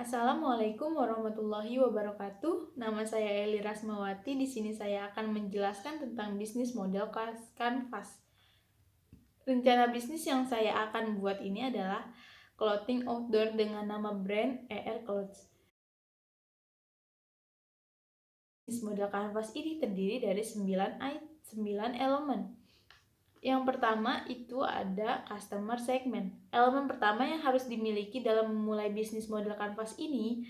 Assalamualaikum warahmatullahi wabarakatuh. Nama saya Eli Rasmawati. Di sini saya akan menjelaskan tentang bisnis model Canvas. Rencana bisnis yang saya akan buat ini adalah clothing outdoor dengan nama brand ER Clothes. Bisnis model Canvas ini terdiri dari 9 elemen. Yang pertama itu ada customer segment. Elemen pertama yang harus dimiliki dalam memulai bisnis model Canvas ini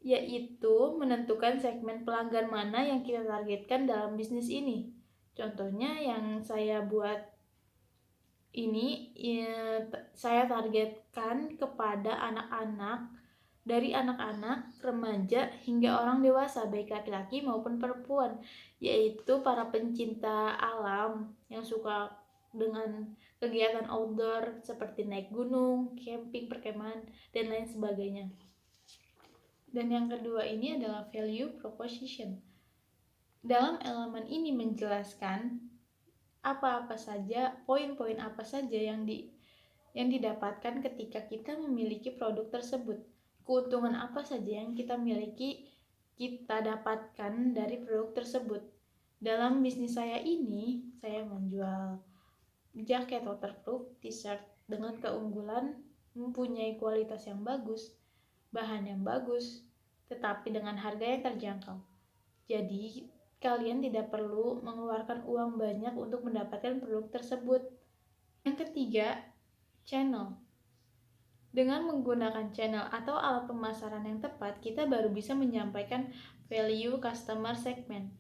yaitu menentukan segmen pelanggan mana yang kita targetkan dalam bisnis ini. Contohnya yang saya buat ini, saya targetkan kepada anak-anak, dari anak-anak, remaja, hingga orang dewasa, baik laki-laki maupun perempuan, yaitu para pencinta alam yang suka dengan kegiatan outdoor seperti naik gunung, camping, perkemahan, dan lain sebagainya. Dan yang kedua ini adalah value proposition. Dalam elemen ini menjelaskan apa-apa saja, poin-poin apa saja yang didapatkan ketika kita memiliki produk tersebut. Keuntungan apa saja yang kita miliki, kita dapatkan dari produk tersebut. Dalam bisnis saya ini, saya menjual jaket waterproof, t-shirt dengan keunggulan mempunyai kualitas yang bagus, bahan yang bagus, tetapi dengan harga yang terjangkau. Jadi, kalian tidak perlu mengeluarkan uang banyak untuk mendapatkan produk tersebut. Yang ketiga, channel. Dengan menggunakan channel atau alat pemasaran yang tepat, kita baru bisa menyampaikan value customer segment.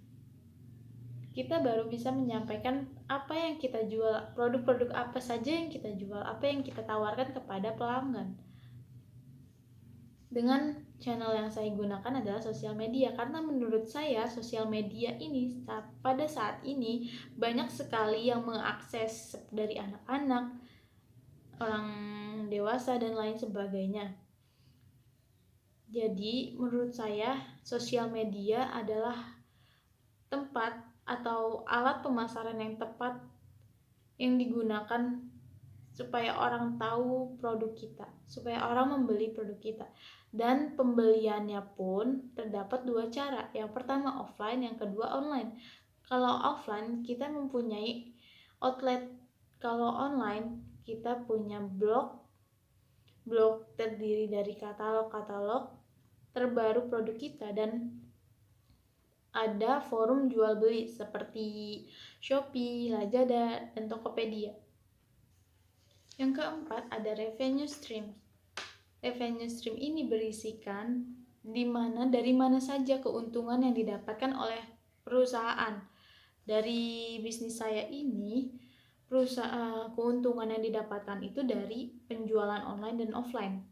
Kita baru bisa menyampaikan apa yang kita jual, produk-produk apa saja yang kita jual, apa yang kita tawarkan kepada pelanggan. Dengan channel yang saya gunakan adalah sosial media, karena menurut saya sosial media ini pada saat ini banyak sekali yang mengakses, dari anak-anak, orang dewasa, dan lain sebagainya. Jadi menurut saya sosial media adalah tempat atau alat pemasaran yang tepat yang digunakan supaya orang tahu produk kita, supaya orang membeli produk kita. Dan pembeliannya pun terdapat dua cara. Yang pertama offline, yang kedua online. Kalau offline kita mempunyai outlet, kalau online kita punya blog terdiri dari katalog terbaru produk kita, dan ada forum jual beli seperti Shopee, Lazada, dan Tokopedia. Yang keempat ada revenue stream. Revenue stream ini berisikan dari mana saja keuntungan yang didapatkan oleh perusahaan. Dari bisnis saya ini, keuntungan yang didapatkan itu dari penjualan online dan offline.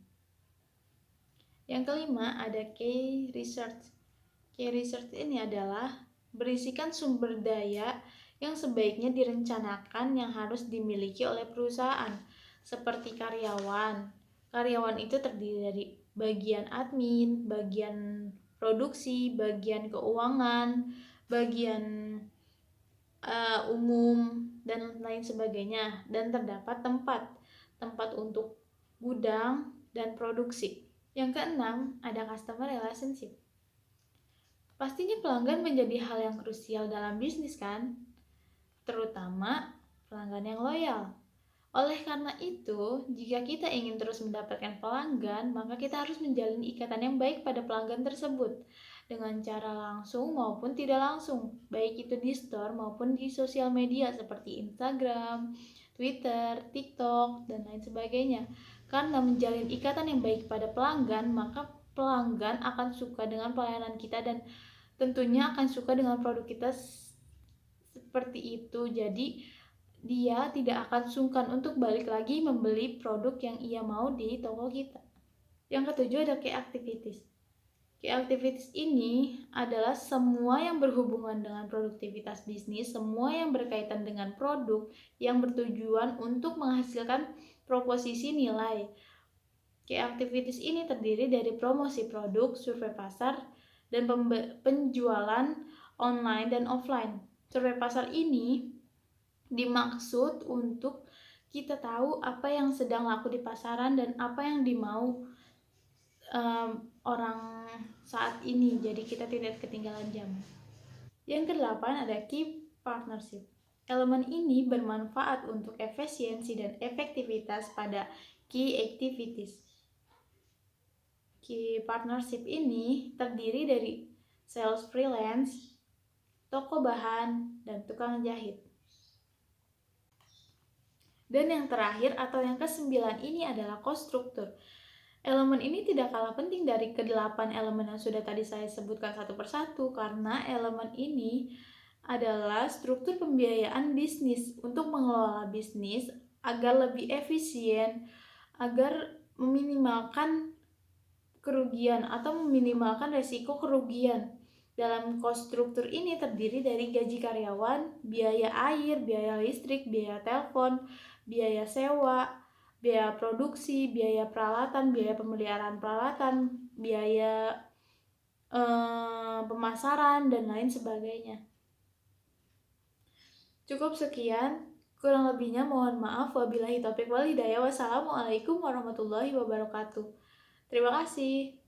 Yang kelima ada key research. Key research ini adalah berisikan sumber daya yang sebaiknya direncanakan yang harus dimiliki oleh perusahaan, seperti karyawan. Karyawan itu terdiri dari bagian admin, bagian produksi, bagian keuangan, bagian umum, dan lain sebagainya. Dan terdapat tempat untuk gudang dan produksi. Yang keenam ada customer relationship. Pastinya pelanggan menjadi hal yang krusial dalam bisnis kan? Terutama pelanggan yang loyal. Oleh karena itu, jika kita ingin terus mendapatkan pelanggan, maka kita harus menjalin ikatan yang baik pada pelanggan tersebut dengan cara langsung maupun tidak langsung, baik itu di store maupun di sosial media seperti Instagram, Twitter, TikTok, dan lain sebagainya. Karena menjalin ikatan yang baik pada pelanggan, maka pelanggan akan suka dengan pelayanan kita dan tentunya akan suka dengan produk kita seperti itu. Jadi dia tidak akan sungkan untuk balik lagi membeli produk yang ia mau di toko kita. Yang ketujuh ada key activities. Key activities ini adalah semua yang berhubungan dengan produktivitas bisnis, semua yang berkaitan dengan produk yang bertujuan untuk menghasilkan proposisi nilai. Key activities ini terdiri dari promosi produk, survei pasar, dan penjualan online dan offline. Survei pasar ini dimaksud untuk kita tahu apa yang sedang laku di pasaran dan apa yang orang saat ini, jadi kita tidak ketinggalan zaman. Yang kedelapan ada key partnership. Elemen ini bermanfaat untuk efisiensi dan efektivitas pada key activities. Key partnership ini terdiri dari sales freelance, toko bahan, dan tukang jahit. Dan yang terakhir atau yang ke-9 ini adalah konstruktur. Elemen ini tidak kalah penting dari ke-8 elemen yang sudah tadi saya sebutkan satu persatu, karena elemen ini adalah struktur pembiayaan bisnis untuk mengelola bisnis agar lebih efisien, agar meminimalkan kerugian atau meminimalkan resiko kerugian. Dalam konstruktur ini terdiri dari gaji karyawan, biaya air, biaya listrik, biaya telepon, biaya sewa, biaya produksi, biaya peralatan, biaya pemeliharaan peralatan, biaya pemasaran, dan lain sebagainya. Cukup sekian, kurang lebihnya mohon maaf. Wabillahi taufiq wal hidayah. Wassalamualaikum warahmatullahi wabarakatuh. Terima kasih.